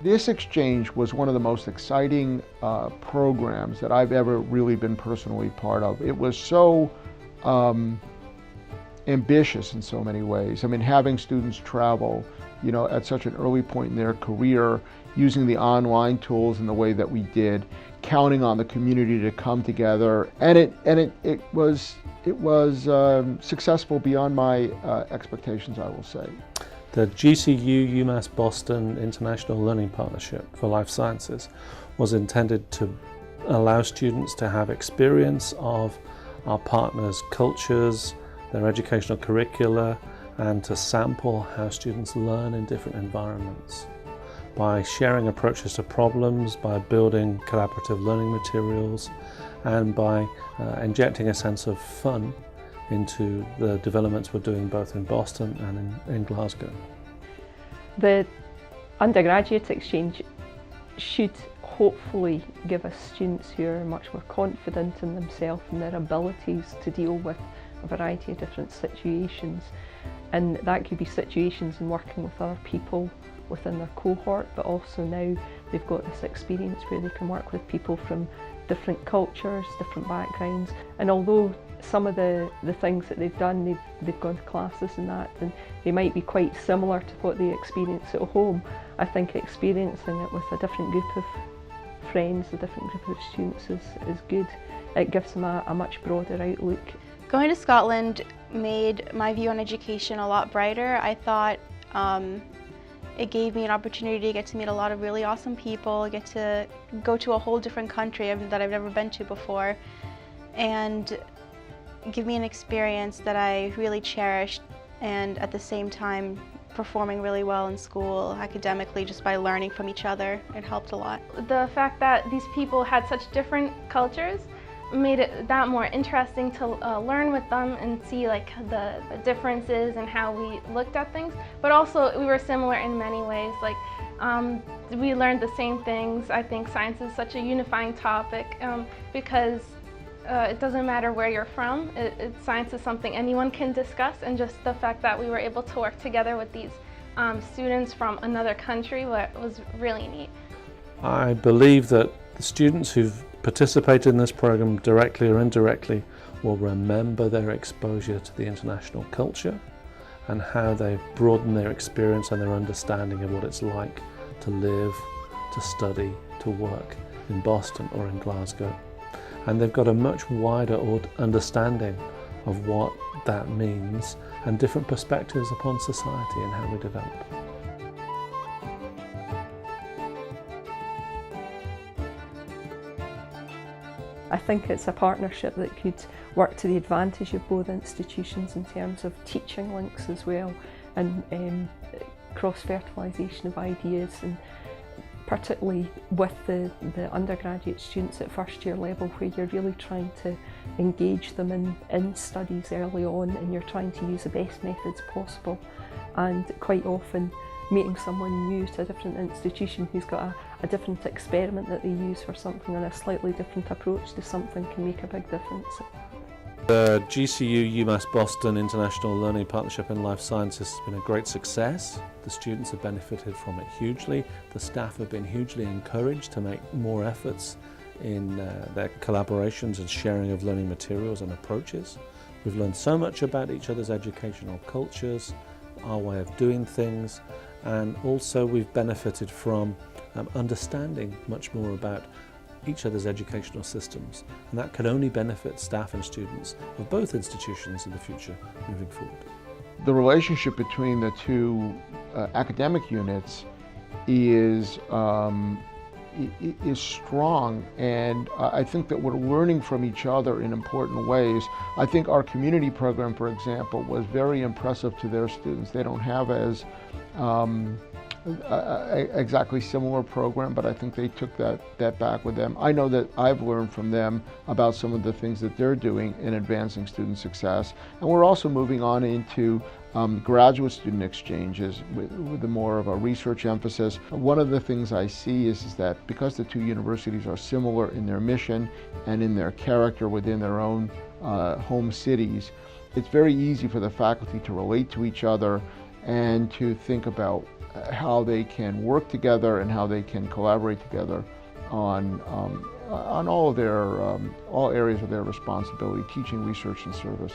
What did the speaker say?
This exchange was one of the most exciting programs that I've ever really been personally part of. It was so ambitious in so many ways. I mean, having students travel, you know, at such an early point in their career, using the online tools in the way that we did, counting on the community to come together, and it was successful beyond my expectations, I will say. The GCU UMass Boston International Learning Partnership for Life Sciences was intended to allow students to have experience of our partners' cultures, their educational curricula, and to sample how students learn in different environments. By sharing approaches to problems, by building collaborative learning materials, and by injecting a sense of fun into the developments we're doing both in Boston and in Glasgow. The undergraduate exchange should hopefully give us students who are much more confident in themselves and their abilities to deal with a variety of different situations. And that could be situations in working with other people within their cohort, but also now they've got this experience where they can work with people from different cultures, different backgrounds. And although some of the things that they've done, they've gone to classes and that, and they might be quite similar to what they experience at home, I think experiencing it with a different group of friends, a different group of students is good. It gives them a much broader outlook. Going to Scotland made my view on education a lot brighter. I thought it gave me an opportunity to get to meet a lot of really awesome people, get to go to a whole different country that I've never been to before, and give me an experience that I really cherished, and at the same time performing really well in school academically just by learning from each other. It helped a lot. The fact that these people had such different cultures made it that more interesting to learn with them and see like the differences and how we looked at things. But also we were similar in many ways. Like we learned the same things. I think science is such a unifying topic because it doesn't matter where you're from. Science is something anyone can discuss, and just the fact that we were able to work together with these students from another country was really neat. I believe that the students who've participated in this program directly or indirectly will remember their exposure to the international culture and how they've broadened their experience and their understanding of what it's like to live, to study, to work in Boston or in Glasgow. And they've got a much wider understanding of what that means and different perspectives upon society and how we develop. I think it's a partnership that could work to the advantage of both institutions in terms of teaching links as well, and cross-fertilisation of ideas, and particularly with the undergraduate students at first year level, where you're really trying to engage them in studies early on, and you're trying to use the best methods possible, and quite often meeting someone new to a different institution who's got a different experiment that they use for something, and a slightly different approach to something can make a big difference. The GCU UMass Boston International Learning Partnership in Life Sciences has been a great success. The students have benefited from it hugely. The staff have been hugely encouraged to make more efforts in their collaborations and sharing of learning materials and approaches. We've learned so much about each other's educational cultures, our way of doing things, and also we've benefited from understanding much more about each other's educational systems, and that can only benefit staff and students of both institutions in the future moving forward. The relationship between the two academic units is strong, and I think that we're learning from each other in important ways. I think our community program, for example, was very impressive to their students. They don't have as exactly similar program, but I think they took that back with them. I know that I've learned from them about some of the things that they're doing in advancing student success, and we're also moving on into graduate student exchanges with more of a research emphasis. One of the things I see is that because the two universities are similar in their mission and in their character within their own home cities, it's very easy for the faculty to relate to each other and to think about how they can work together and how they can collaborate together on all areas of their responsibility, teaching, research, and service.